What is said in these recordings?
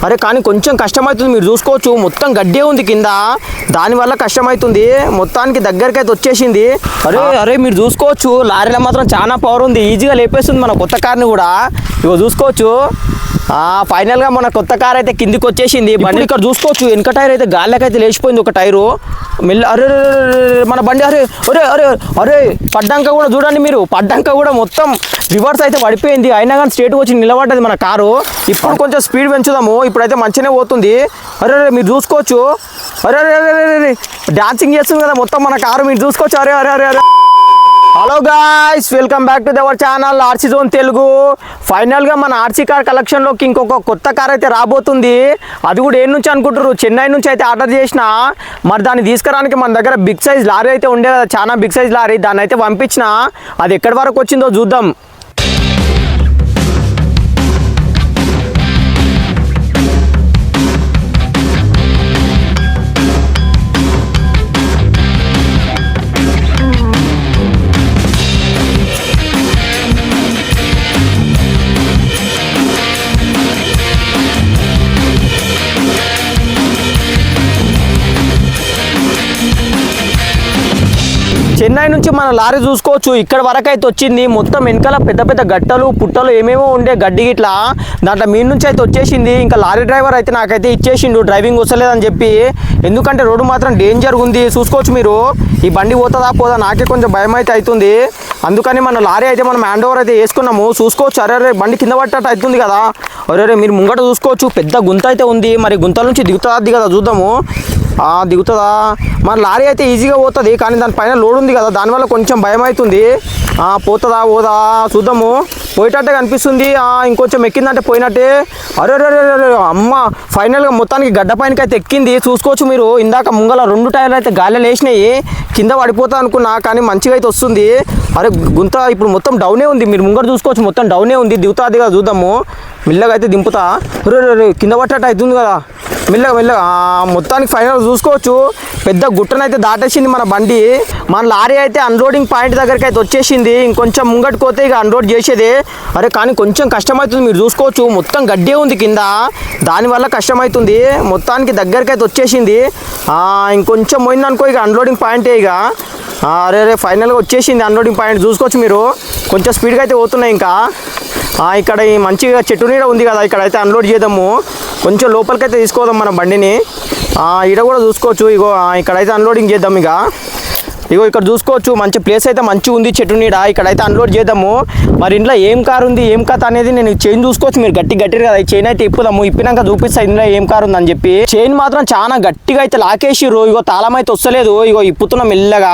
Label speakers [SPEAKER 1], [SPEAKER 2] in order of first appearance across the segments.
[SPEAKER 1] అరే కానీ కొంచెం కష్టమవుతుంది, మీరు చూసుకోవచ్చు మొత్తం గడ్డే ఉంది కింద, దానివల్ల కష్టమవుతుంది. మొత్తానికి దగ్గరికి అయితే వచ్చేసింది. అరే అరే మీరు చూసుకోవచ్చు లారీలో మాత్రం చాలా పవర్ ఉంది, ఈజీగా లేపేస్తుంది మన కొత్త కార్ని కూడా. ఇగో చూసుకోవచ్చు ఫైనల్గా మన కొత్త కార్ అయితే కిందికి వచ్చేసింది. బండి ఇక్కడ చూసుకోవచ్చు వెనక టైర్ అయితే గాలికైతే లేచిపోయింది ఒక టైరు మెల్ల. అరే మన బండి అరే అరే అరే అరే పడ్డాక కూడా చూడండి, మీరు పడ్డాక కూడా మొత్తం రివర్స్ అయితే పడిపోయింది, అయినా కానీ స్ట్రేట్గా వచ్చి నిలబడ్డది మన కారు. ఇప్పుడు కొంచెం స్పీడ్ పెంచుదాము, ఇప్పుడైతే మంచిగానే పోతుంది. అరే అరే మీరు చూసుకోవచ్చు, అరే అరే అరే అరే డాన్సింగ్ చేస్తుంది కదా మొత్తం మన కారు, మీరు చూసుకోవచ్చు. అరే అరే అరే అరే hello guys, welcome back to our channel RC zone Telugu. ఫైనల్గా మన ఆర్సీ కార్ కలెక్షన్లోకి ఇంకొక కొత్త కార్ అయితే రాబోతుంది. అది కూడా ఏ నుంచి అనుకుంటారు, చెన్నై నుంచి అయితే ఆర్డర్ చేసిన. మరి దాన్ని తీసుకురానికి మన దగ్గర బిగ్ సైజ్ లారీ అయితే ఉండే కదా, చాలా బిగ్ సైజ్ లారీ, దాన్ని అయితే పంపించిన. అది ఎక్కడి వరకు వచ్చిందో చూద్దాం. చెన్నై నుంచి మన లారీ చూసుకోవచ్చు ఇక్కడ వరకు అయితే వచ్చింది. మొత్తం వెనకాల పెద్ద పెద్ద గట్టలు పుట్టలు ఏమేమో ఉండే గడ్డి గిట్లా, దాంట్లో మీ నుంచి అయితే వచ్చేసింది. ఇంకా లారీ డ్రైవర్ అయితే నాకైతే ఇచ్చేసిండు, డ్రైవింగ్ వస్తలేదని చెప్పి. ఎందుకంటే రోడ్డు మాత్రం డేంజర్ ఉంది, చూసుకోవచ్చు మీరు. ఈ బండి పోతుందా పోదా నాకే కొంచెం భయం అయితే అవుతుంది. అందుకని మన లారీ అయితే మనం హ్యాండ్ ఓవర్ అయితే వేసుకున్నాము. చూసుకోవచ్చు అరే అరే బండి కింద పట్టేట అవుతుంది కదా. అరే మీరు ముంగట చూసుకోవచ్చు పెద్ద గుంత అయితే ఉంది, మరి గుంతల నుంచి దిగుతుంది కదా చూద్దాము. దిగుతుందా? మన లారీ అయితే ఈజీగా పోతుంది, కానీ దానిపైన లోడ్ ఉంది కదా, దానివల్ల కొంచెం భయం అవుతుంది. పోతుందా పోదా చూద్దాము. పోయేటట్టే కనిపిస్తుంది, ఇంకొంచెం ఎక్కిందంటే పోయినట్టే. అరే అరే అమ్మ ఫైనల్గా మొత్తానికి గడ్డ పైనకి అయితే ఎక్కింది. చూసుకోవచ్చు మీరు, ఇందాక ముంగల 2 టైర్లు అయితే గాలిలో లేచినాయి, కింద పడిపోతా అనుకున్నా, కానీ మంచిగా అయితే వస్తుంది. అరే గుంత ఇప్పుడు మొత్తం డౌనే ఉంది, మీరు ముంగట చూసుకోవచ్చు మొత్తం డౌనే ఉంది. దిగుతుంది కదా చూద్దాము, మెల్లగా అయితే దింపుతా. రే కింద పట్టేట అవుతుంది కదా, మెల్లగా మెల్లగా. మొత్తానికి ఫైనల్ చూసుకోవచ్చు పెద్ద గుట్టనైతే దాటేసింది మన బండి. మన లారీ అయితే అన్లోడింగ్ పాయింట్ దగ్గరికి అయితే వచ్చేసింది, ఇంకొంచెం ముంగటికి పోతే ఇక అన్లోడ్ చేసేదే. అరే కానీ కొంచెం కష్టమవుతుంది, మీరు చూసుకోవచ్చు మొత్తం గడ్డే ఉంది కింద, దానివల్ల కష్టమవుతుంది. మొత్తానికి దగ్గరికి అయితే వచ్చేసింది, ఇంకొంచెం పోయిందనుకో ఇక అన్లోడింగ్ పాయింటే ఇక. అరే ఫైనల్గా వచ్చేసింది అన్లోడింగ్ పాయింట్, చూసుకోవచ్చు మీరు. కొంచెం స్పీడ్గా అయితే పోతున్నాయి. ఇంకా ఇక్కడ ఈ మంచిగా చెట్టు నీడ ఉంది కదా, ఇక్కడ అయితే అన్లోడ్ చేద్దాము. కొంచెం లోపలికైతే తీసుకోదాం మన బండిని. ఇక్కడ కూడా చూసుకోవచ్చు, ఇగో ఇక్కడైతే అన్లోడింగ్ చేద్దాం. ఇగో ఇక్కడ చూసుకోవచ్చు మంచి ప్లేస్ అయితే మంచిగా ఉంది, చెట్టు నీడ, ఇక్కడైతే అన్లోడ్ చేద్దాము. మరి ఇంట్లో ఏం కార్ ఉంది ఏం కథ అనేది నేను చైన్ చూసుకోవచ్చు, మీరు గట్టిగా కదా ఈ చైన్ అయితే ఇప్పుదాము, ఇప్పినాక చూపిస్తా ఇందులో ఏం కార్ ఉందని చెప్పి. చైన్ మాత్రం చాలా గట్టిగా అయితే లాకేసిర్రు, ఇగో తాళం అయితే వస్తలేదు, ఇగో ఇప్పుతున్నాం మెల్లగా.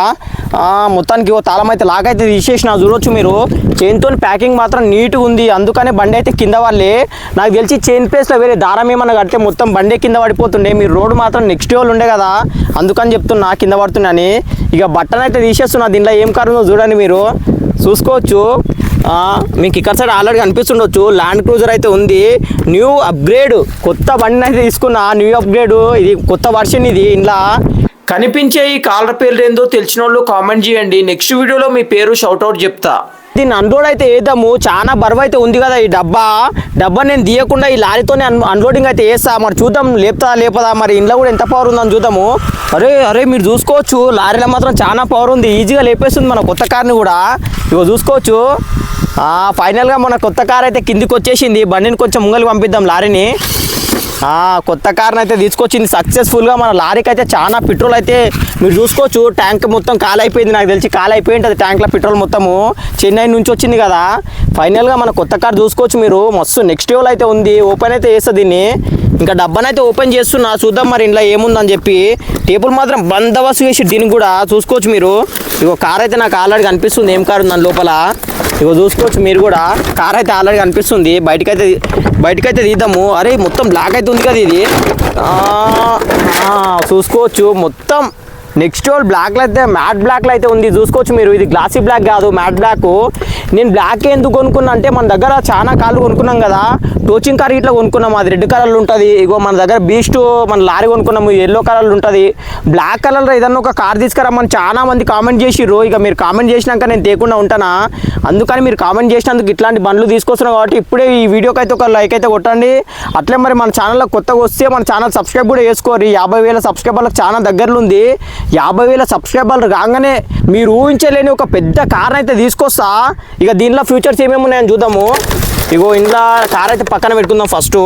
[SPEAKER 1] మొత్తానికి ఇగో తాళం అయితే లాకైతే తీసేసిన, చూడవచ్చు మీరు. చైన్తో ప్యాకింగ్ మాత్రం నీట్గా ఉంది, అందుకనే బండి అయితే కింద వాళ్ళే. నాకు తెలిసి చైన్ ప్లేస్లో వేరే దారం ఏమన్నా కడితే మొత్తం బండి కింద పడిపోతుండే. మీరు రోడ్డు మాత్రం నెక్స్ట్ వాళ్ళు ఉండే కదా, అందుకని చెప్తున్నా కింద పడుతున్నాని. ఇక బట్టన్ అయితే తీసేస్తున్నా, దీంట్లో ఏం కారు ఉందో చూడండి మీరు, చూసుకోవచ్చు. మీకు ఇక్కడ సైడ్ ఆల్రెడీ కనిపిస్తుండొచ్చు ల్యాండ్ క్రూజర్ అయితే ఉంది, న్యూ అప్గ్రేడ్ కొత్త బండిని అయితే తీసుకున్నా, న్యూ అప్గ్రేడ్, ఇది కొత్త వర్షన్. ఇది ఇంట్లో కనిపించే ఈ కాలర్ పేరు ఏందో తెలిసిన వాళ్ళు కామెంట్ చేయండి, నెక్స్ట్ వీడియోలో మీ పేరు షౌట్అవుట్ చెప్తా. దీన్ని అన్లోడ్ అయితే వేద్దాము, చాలా బరువు అయితే ఉంది కదా ఈ డబ్బా నేను తీయకుండా ఈ లారీతోనే అన్లోడింగ్ అయితే వేస్తా. మరి చూద్దాం లేపదా, మరి ఇంట్లో కూడా ఎంత పవర్ ఉందని చూద్దాము. అరే మీరు చూసుకోవచ్చు లారీలో మాత్రం చాలా పవర్ ఉంది, ఈజీగా లేపేస్తుంది మన కొత్త కార్ని కూడా. ఇగో చూసుకోవచ్చు ఫైనల్గా మన కొత్త కార్ అయితే కిందికి వచ్చేసింది. బండిని కొంచెం ముంగలికి పంపిద్దాం లారీని. కొత్త కార్ని అయితే తీసుకొచ్చింది సక్సెస్ఫుల్గా. మన లారీకి అయితే చాలా పెట్రోల్ అయితే మీరు చూసుకోవచ్చు, ట్యాంక్ మొత్తం ఖాళీ అయిపోయింది, నాకు తెలిసి ఖాళీ అయిపోయి ఉంటుంది ట్యాంక్లో పెట్రోల్ మొత్తము. చెన్నై నుంచి వచ్చింది కదా. ఫైనల్గా మన కొత్త కార్ చూసుకోవచ్చు మీరు, మస్తు నెక్స్ట్ లెవెల్ అయితే ఉంది. ఓపెన్ అయితే చేస్తా దీన్ని, ఇంకా డబ్బానైతే ఓపెన్ చేస్తున్నా, చూద్దాం మరి ఇంట్లో ఏముందని చెప్పి. టేబుల్ మాత్రం బందోబస్తు వేసి దీనికి కూడా చూసుకోవచ్చు మీరు. ఇగో కార్ అయితే నాకు ఆల్రెడీ కనిపిస్తుంది ఏం కారు ఉందని లోపల. ఇగో చూసుకోవచ్చు మీరు కూడా, కార్ అయితే ఆల్రెడీ కనిపిస్తుంది. బయటకైతే తీద్దాము. అరే మొత్తం బ్లాక్ అయితే ఉంది కదా ఇది, చూసుకోవచ్చు మొత్తం నెక్స్ట్ బ్లాక్లో అయితే మ్యాట్ బ్లాక్లో అయితే ఉంది చూసుకోవచ్చు మీరు. ఇది గ్లాసీ బ్లాక్ కాదు, మ్యాట్ బ్లాక్. నేను బ్లాక్ ఎందుకు కొనుక్కున్నా అంటే మన దగ్గర చాలా కార్లు కొనుక్కున్నాం కదా, టోచింగ్ కార్ ఇట్లా కొనుక్కున్నాం, అది రెడ్ కలర్లో ఉంటుంది. ఇగో మన దగ్గర బీస్ట్ మన లారీ కొనుక్కున్నాము, ఎల్లో కలర్లో ఉంటుంది. బ్లాక్ కలర్లో ఏదన్నా ఒక కార్ తీసుకురమ్మని చాలా మంది కామెంట్ చేసిర్రు. ఇక మీరు కామెంట్ చేసినాక నేను తేకుండా ఉంటానా, అందుకని మీరు కామెంట్ చేసినందుకు ఇట్లాంటి బండ్లు తీసుకొస్తున్నాం కాబట్టి ఇప్పుడే ఈ వీడియోకి అయితే ఒక లైక్ అయితే కొట్టండి. అట్లే మరి మన ఛానల్లో కొత్తగా వస్తే మన ఛానల్ సబ్స్క్రైబ్ కూడా చేసుకోరు. 50,000 సబ్స్క్రైబర్లకు చాలా దగ్గరలో ఉంది. 50,000 సబ్స్క్రైబర్లు రాగానే మీరు ఊహించలేని ఒక పెద్ద కార్ అయితే తీసుకొస్తా. ఇక దీనిలో ఫ్యూచర్స్ ఏమేమి ఉన్నాయని చూద్దాము. ఇగో ఇంట్లో కార్ అయితే పక్కన పెట్టుకుందాం. ఫస్ట్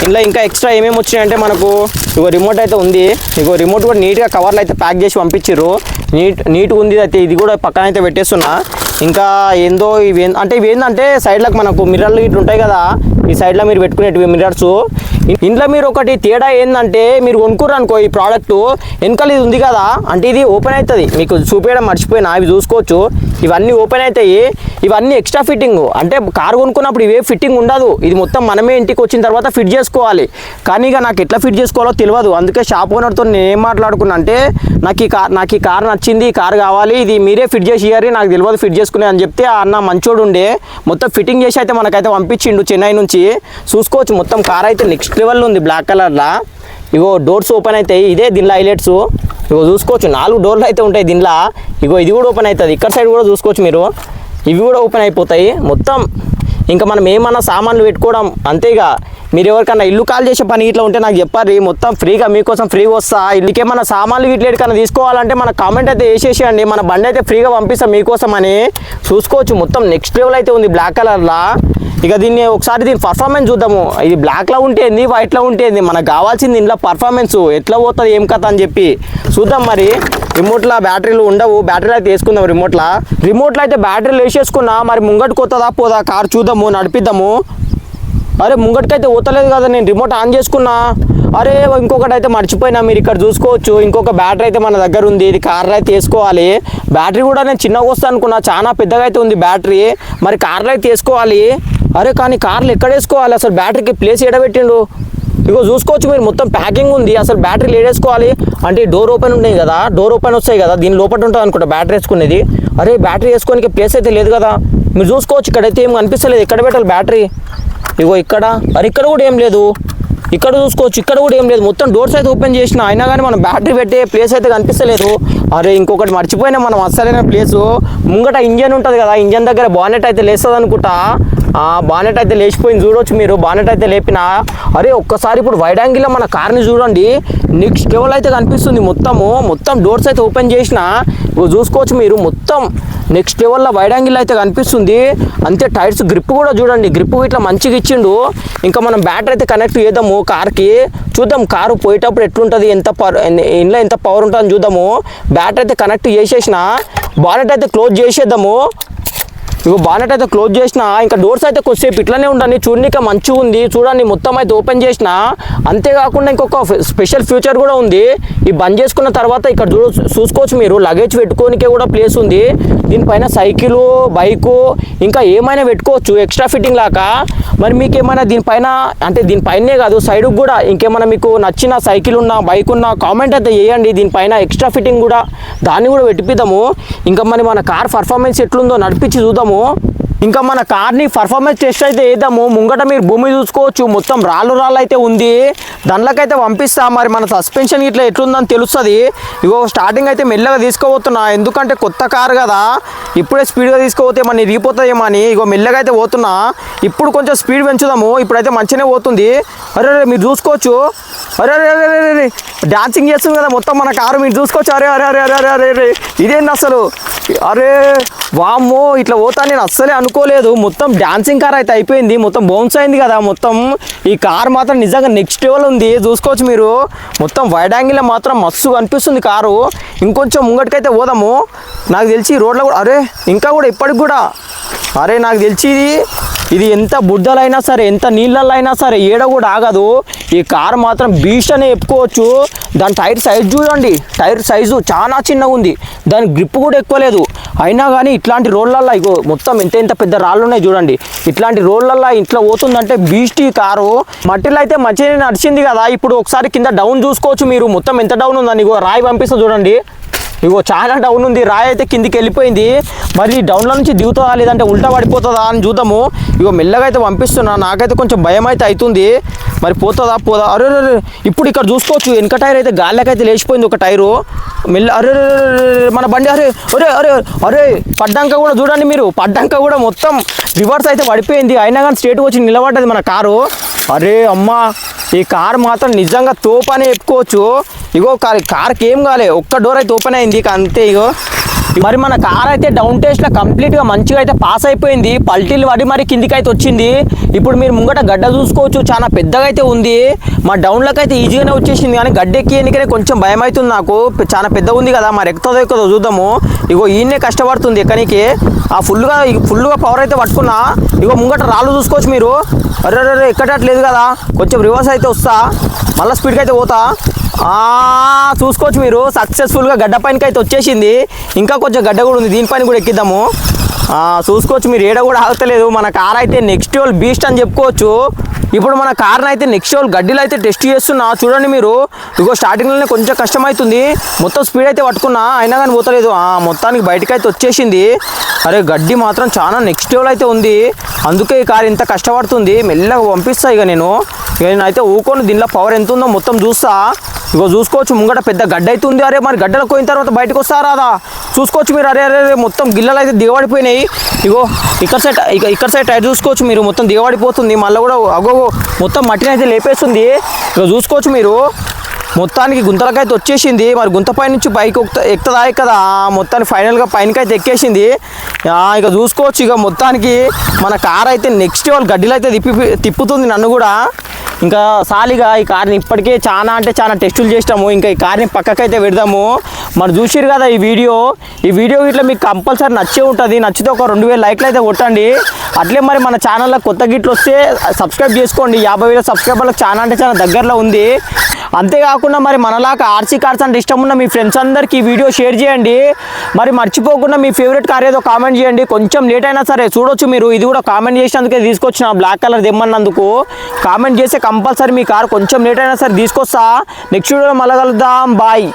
[SPEAKER 1] ఇంట్లో ఇంకా ఎక్స్ట్రా ఏమేమి వచ్చినాయంటే మనకు ఇగో రిమోట్ అయితే ఉంది. ఇగో రిమోట్ కూడా నీట్గా కవర్లో అయితే ప్యాక్ చేసి పంపించారు, నీట్గా ఉంది. అయితే ఇది కూడా పక్కన అయితే పెట్టేస్తున్నా. ఇంకా ఏందో ఇవి అంటే ఇవి ఏంటంటే సైడ్లకు మనకు మిర్రర్లు ఇట్లా ఉంటాయి కదా, ఈ సైడ్లో మీరు పెట్టుకునేటివి మిర్రర్స్. ఇంట్లో మీరు ఒకటి తేడా ఏంటంటే మీరు కొనుక్కుర్రు అనుకో ఈ ప్రోడక్ట్ వెనకాల ఇది ఉంది కదా, అంటే ఇది ఓపెన్ అవుతుంది. మీకు చూపించడం మర్చిపోయినా, ఇవి చూసుకోవచ్చు. ఇవన్నీ ఓపెన్ అవుతాయి, ఇవన్నీ ఎక్స్ట్రా ఫిట్టింగ్. అంటే కారు కొనుక్కున్నప్పుడు ఇవే ఫిట్టింగ్ ఉండదు, ఇది మొత్తం మనమే ఇంటికి వచ్చిన తర్వాత ఫిట్ చేసుకోవాలి. కానీ ఇక నాకు ఎట్లా ఫిట్ చేసుకోవాలో తెలియదు. అందుకే షాప్ ఓనర్తో నేను ఏం మాట్లాడుకున్నా అంటే నాకు ఈ కార్ నచ్చింది, ఈ కార్ కావాలి, ఇది మీరే ఫిట్ చేసి ఇయ్యారు, నాకు తెలియదు ఫిట్ చేసుకునే అని చెప్తే ఆ అన్న మంచోడు ఉండే మొత్తం ఫిట్టింగ్ చేసి అయితే మనకైతే పంపించిండు చెన్నై నుంచి. చూసుకోవచ్చు మొత్తం కార్ అయితే నెక్స్ట్ లెవెల్లో ఉంది బ్లాక్ కలర్లో. ఇగో డోర్స్ ఓపెన్ అవుతాయి, ఇదే దీనిలో హైలైట్స్. ఇగో చూసుకోవచ్చు 4 డోర్లు అయితే ఉంటాయి దీనిలో. ఇగో ఇది కూడా ఓపెన్ అవుతుంది, ఇక్కడ సైడ్ కూడా చూసుకోవచ్చు మీరు, ఇవి కూడా ఓపెన్ అయిపోతాయి మొత్తం. ఇంకా మనం ఏమన్నా సామాన్లు పెట్టుకోవడం అంతేగా. మీరు ఎవరికన్నా ఇల్లు కాల్ చేసే పని ఇట్లా ఉంటే నాకు చెప్పారు, మొత్తం ఫ్రీగా మీకోసం ఫ్రీగా వస్తా. ఇల్లుకేమన్నా సామాన్లు ఇట్లా ఎక్కడికన్నా తీసుకోవాలంటే మన కామెంట్ అయితే వేసేసేయండి, మన బండి అయితే ఫ్రీగా పంపిస్తాం మీకోసం అని. చూసుకోవచ్చు మొత్తం నెక్స్ట్ లెవెల్ అయితే ఉంది బ్లాక్ కలర్లో. ఇక దీన్ని ఒకసారి దీని పర్ఫార్మెన్స్ చూద్దాము. ఇది బ్లాక్లో ఉంటేంది, వైట్లో ఉంటేంది, మనకు కావాల్సింది ఇంట్లో పర్ఫార్మెన్స్ ఎట్లా పోతుంది ఏం కథ అని చెప్పి చూద్దాం. మరి రిమోట్లో బ్యాటరీలు ఉండవు, బ్యాటరీలు అయితే వేసుకుందాం. రిమోట్లో అయితే బ్యాటరీలు వేసేసుకున్నా. మరి ముంగటికి వస్తుందా పోదా కార్ చూద్దాము, నడిపిద్దాము. అరే ముంగటికైతే పోతలేదు కదా, నేను రిమోట్ ఆన్ చేసుకున్నా. అరే ఇంకొకటి అయితే మర్చిపోయినా, మీరు ఇక్కడ చూసుకోవచ్చు ఇంకొక బ్యాటరీ అయితే మన దగ్గర ఉంది. ఇది కార్లో అయితే వేసుకోవాలి. బ్యాటరీ కూడా నేను చిన్నగా వస్తా అనుకున్నా, చాలా పెద్దగా అయితే ఉంది బ్యాటరీ. మరి కార్లో అయితే వేసుకోవాలి. అరే కానీ కార్లు ఎక్కడ వేసుకోవాలి, అసలు బ్యాటరీకి ప్లేస్ ఎడబెట్టిండు. ఇగో చూసుకోవచ్చు మీరు మొత్తం ప్యాకింగ్ ఉంది, అసలు బ్యాటరీలు ఏడేసుకోవాలి అంటే డోర్ ఓపెన్ ఉన్నాయి కదా, డోర్ ఓపెన్ వస్తాయి కదా, దీని లోపల ఉంటుంది అనుకుంటా బ్యాటరీ వేసుకునేది. అరే బ్యాటరీ వేసుకోనికి ప్లేస్ అయితే లేదు కదా, మీరు చూసుకోవచ్చు ఇక్కడైతే ఏం కనిపిస్తలేదు, ఎక్కడ పెట్టాలి బ్యాటరీ. ఇగో ఇక్కడ, అరే ఇక్కడ కూడా ఏం లేదు, ఇక్కడ చూసుకోవచ్చు ఇక్కడ కూడా ఏం లేదు, మొత్తం డోర్స్ అయితే ఓపెన్ చేసిన అయినా కానీ మనం బ్యాటరీ పెట్టే ప్లేస్ అయితే కనిపిస్తలేదు. అరే ఇంకొకటి మర్చిపోయినా మనం అస్సలైన ప్లేసు, ముంగట ఇంజన్ ఉంటుంది కదా, ఇంజన్ దగ్గర బానెట్ అయితే లేస్తుంది అనుకుంటా. బానెట్ అయితే లేచిపోయింది చూడవచ్చు మీరు, బానెట్ అయితే లేపిన. అరే ఒక్కసారి ఇప్పుడు వైడ్ యాంగిల్లో మన కార్ని చూడండి, నెక్స్ట్ లెవెల్ అయితే కనిపిస్తుంది. మొత్తం డోర్స్ అయితే ఓపెన్ చేసిన చూసుకోవచ్చు మీరు, మొత్తం నెక్స్ట్ లెవెల్లో వైడ్ యాంగిల్ అయితే కనిపిస్తుంది. అంతే టైర్స్ గ్రిప్ కూడా చూడండి, గ్రిప్ ఇట్లా మంచిగా ఇచ్చిండు. ఇంకా మనం బ్యాటరీ అయితే కనెక్ట్ చేద్దాము కార్కి, చూద్దాం కారు పోయేటప్పుడు ఎట్లుంటుంది, ఇంట్లో ఎంత పవర్ ఉంటుందని చూద్దాము. బ్యాటరీ అయితే కనెక్ట్ చేసేసిన, బానెట్ అయితే క్లోజ్ చేసేద్దాము. ఇగో బానెట్ అయితే క్లోజ్ చేసిన, ఇంకా డోర్స్ అయితే కొద్దిసేపు ఇట్లానే ఉండండి, చూడడానికి మంచిగా ఉంది చూడండి. మొత్తం అయితే ఓపెన్ చేసిన, అంతేకాకుండా ఇంకొక స్పెషల్ ఫ్యూచర్ కూడా ఉంది. ఈ బంద్ చేసుకున్న తర్వాత ఇక్కడ చూసుకోవచ్చు మీరు, లగేజ్ పెట్టుకోనికే కూడా ప్లేస్ ఉంది. దీనిపైన సైకిల్, బైకు ఇంకా ఏమైనా పెట్టుకోవచ్చు ఎక్స్ట్రా ఫిట్టింగ్ లాగా. మరి మీకు ఏమైనా దీనిపైన అంటే దీనిపైనే కాదు సైడ్కి కూడా ఇంకేమైనా మీకు నచ్చిన సైకిల్ ఉన్నా బైక్ ఉన్నా కామెంట్ అయితే చేయండి. దీనిపైన ఎక్స్ట్రా ఫిట్టింగ్ కూడా దాన్ని కూడా పెట్టిద్దాము. ఇంకా మరి మన కార్ పర్ఫార్మెన్స్ ఎట్లుందో నడిపించి చూద్దాము. ఇంకా మన కార్ని పర్ఫార్మెన్స్ టెస్ట్ అయితే వేద్దాము. ముంగట మీరు భూమి చూసుకోవచ్చు, మొత్తం రాళ్ళు అయితే ఉంది, దానిలోకైతే పంపిస్తా. మరి మన సస్పెన్షన్ ఇట్లా ఎట్లుందని తెలుస్తుంది. ఇగో స్టార్టింగ్ అయితే మెల్లగా తీసుకోబోతున్నా, ఎందుకంటే కొత్త కారు కదా, ఇప్పుడే స్పీడ్గా తీసుకోపోతే మన ఇరిగిపోతుందేమో అని. ఇగో మెల్లగా అయితే పోతున్నా, ఇప్పుడు కొంచెం స్పీడ్ పెంచుదాము. ఇప్పుడైతే మంచిగానే పోతుంది. అరే మీరు చూసుకోవచ్చు, అరే అరే అరే డాన్సింగ్ చేస్తుంది కదా మొత్తం మన కారు, మీరు చూసుకోవచ్చు. అరే అరే అరే అరే అరే అరే ఇదేంటి అసలు, అరే వామ్మో ఇట్లా పోతా నేను అస్సలే అనుకోలేదు. మొత్తం డాన్సింగ్ కార్ అయితే అయిపోయింది, మొత్తం బౌన్స్ అయింది కదా మొత్తం. ఈ కార్ మాత్రం నిజంగా నెక్స్ట్ లెవెల్ ఉంది చూసుకోవచ్చు మీరు, మొత్తం వైడ్ యాంగిల్లో మాత్రం మస్తు కనిపిస్తుంది కారు. ఇంకొంచెం ముంగటికైతే పోదాము. నాకు తెలిసి రోడ్లో కూడా అరే ఇంకా కూడా ఇప్పటికి కూడా అరే నాకు తెలిసి ఇది ఎంత బుడ్డలైనా సరే ఎంత నీళ్ళల్లో అయినా సరే ఏడ కూడా ఆగదు. ఈ కార్ మాత్రం బీస్ట్ అనే చెప్పుకోవచ్చు. దాని టైర్ సైజు చూడండి, టైర్ సైజు చాలా చిన్నగా ఉంది, దాని గ్రిప్ కూడా ఎక్కువ లేదు. అయినా కానీ ఇట్లాంటి రోడ్లల్లో ఇగో మొత్తం ఎంత పెద్ద రాళ్ళు ఉన్నాయి చూడండి, ఇట్లాంటి రోడ్లల్లో ఇట్లా పోతుందంటే బీస్ట్ ఈ కారు. మట్టిలో అయితే మంచిగా నడిచింది కదా. ఇప్పుడు ఒకసారి కింద డౌన్ చూసుకోవచ్చు మీరు, మొత్తం ఎంత డౌన్ ఉందని. ఇగో రాయి పంపిస్తా చూడండి, ఇగో చాలా డౌన్ ఉంది, రాయి అయితే కిందికి వెళ్ళిపోయింది. మరి డౌన్లో నుంచి దిగుతుందా లేదంటే ఉల్టా పడిపోతుందా అని చూద్దాము. ఇగో మెల్లగా అయితే పంపిస్తున్నా, నాకైతే కొంచెం భయం అయితే అవుతుంది. మరి పోతుందా పోదా. అరే ఇప్పుడు ఇక్కడ చూసుకోవచ్చు వెనక టైర్ అయితే గాలికైతే లేచిపోయింది ఒక టైరు. మెల్ల అరే మన బండి అరే అరే అరే అరే పడ్డాక కూడా చూడండి మీరు, పడ్డాక కూడా మొత్తం రివర్స్ అయితే పడిపోయింది. అయినా కానీ స్ట్రేట్గా వచ్చి నిలబడ్డది మన కారు. అరే అమ్మా, ఈ కార్ మాత్రం నిజంగా తోపనే చెప్పుకోవచ్చు. ఇగో కార్కి ఏం కాలే, ఒక్క డోర్ అయితే ఓపెన్ అయింది అంతే. ఇగో మరి మన కార్ అయితే డౌన్ టెస్ట్లో కంప్లీట్గా మంచిగా అయితే పాస్ అయిపోయింది. పల్టీలు పడి మరి కిందికి అయితే వచ్చింది. ఇప్పుడు మీరు ముంగట గడ్డ చూసుకోవచ్చు, చాలా పెద్దగా అయితే ఉంది. మా డౌన్లోకి అయితే ఈజీగానే వచ్చేసింది, కానీ గడ్డ ఎక్కియనికనే కొంచెం భయం అవుతుంది నాకు. చాలా పెద్దగా ఉంది కదా, మరి ఎక్కుతుందో ఎక్కుదో చూద్దాము. ఇగో ఈయనే కష్టపడుతుంది ఎక్కనికి. ఆ ఫుల్గా పవర్ అయితే పట్టుకున్నా. ఇగో ముంగట రాళ్ళు చూసుకోవచ్చు మీరు. అరే ఎక్కడట్లేదు కదా, కొంచెం రివర్స్ అయితే వస్తా, మళ్ళీ స్పీడ్కి అయితే పోతా. చూసుకోవచ్చు మీరు, సక్సెస్ఫుల్గా గడ్డ పైనకి అయితే వచ్చేసింది. ఇంకా కొంచెం గడ్డ కూడా ఉంది, దీనిపైన కూడా ఎక్కిద్దాము. చూసుకోవచ్చు మీరు, ఏడ కూడా ఆగతలేదు. మన కార్ అయితే నెక్స్ట్ లెవెల్ బీస్ట్ అని చెప్పుకోవచ్చు. ఇప్పుడు మన కార్ని అయితే నెక్స్ట్ లెవెల్ గడ్డీలు అయితే టెస్ట్ చేస్తున్నా చూడండి మీరు. ఇగో స్టార్టింగ్లోనే కొంచెం కష్టమవుతుంది, మొత్తం స్పీడ్ అయితే పట్టుకున్నా అయినా కానీ పోతలేదు. మొత్తానికి బయటకు అయితే వచ్చేసింది. అరే గడ్డి మాత్రం చాలా నెక్స్ట్ లెవెల్ అయితే ఉంది, అందుకే ఈ కార్ ఇంత కష్టపడుతుంది. మెల్లగా పంపిస్తా ఇక నేనైతే ఊకొని దీనిలో పవర్ ఎంత ఉందో మొత్తం చూస్తా. ఇగో చూసుకోవచ్చు ముంగట పెద్ద గడ్డ అయితే ఉంది. అరే మరి గడ్డలో పోయిన తర్వాత బయటకు వస్తారా రాదా చూసుకోవచ్చు మీరు. అరే మొత్తం గిల్లలు అయితే దిగబడిపోయినాయి. ఇగో ఇక్కడ సైడ్ టైర్ చూసుకోవచ్చు మీరు, మొత్తం దిగబడిపోతుంది. మళ్ళీ కూడా అగో మొత్తం మట్టిని అయితే లేపేస్తుంది. ఇక చూసుకోవచ్చు మీరు, మొత్తానికి గుంతలకైతే వచ్చేసింది. మరి గుంత పై నుంచి బైక్ ఎక్కుతుందా కదా, మొత్తానికి ఫైనల్గా పైనకైతే ఎక్కేసింది. ఇక చూసుకోవచ్చు. ఇక మొత్తానికి మన కార్ అయితే నెక్స్ట్ వాళ్ళు గడ్డీలు అయితే తిప్పుతుంది నన్ను కూడా. ఇంకా సాలిగా ఈ కార్ని ఇప్పటికే చాలా టెస్టులు చేసినాము. ఇంకా ఈ కార్ని పక్కకైతే పెడదాము. మరి చూసిరు కదా ఈ వీడియో ఇట్లా మీకు కంపల్సరీ నచ్చే ఉంటుంది. నచ్చితే ఒక 2000 లైక్లు అయితే కొట్టండి. అట్లే మరి మన ఛానల్లో కొత్త గిట్లు వస్తే సబ్స్క్రైబ్ చేసుకోండి. 50,000 సబ్స్క్రైబర్లకు చాలా దగ్గరలో ఉంది. అంతేకాకుండా మరి మనలాగా ఆర్సీ కార్స్ అంటే ఇష్టం ఉన్న మీ ఫ్రెండ్స్ అందరికీ ఈ వీడియో షేర్ చేయండి. మరి మర్చిపోకుండా మీ ఫేవరెట్ కార్ ఏదో కామెంట్ చేయండి. కొంచెం లేట్ అయినా సరే చూడొచ్చు మీరు. ఇది కూడా కామెంట్ చేసినందుకే తీసుకొచ్చిన, బ్లాక్ కలర్ తెమ్మన్నందుకు. కామెంట్ చేస్తే కంపల్సరీ మీ కార్ కొంచెం లేట్ అయినా సరే తీసుకొస్తా. నెక్స్ట్ వీడియోలో మళ్ళీ కలుద్దాం. బాయ్.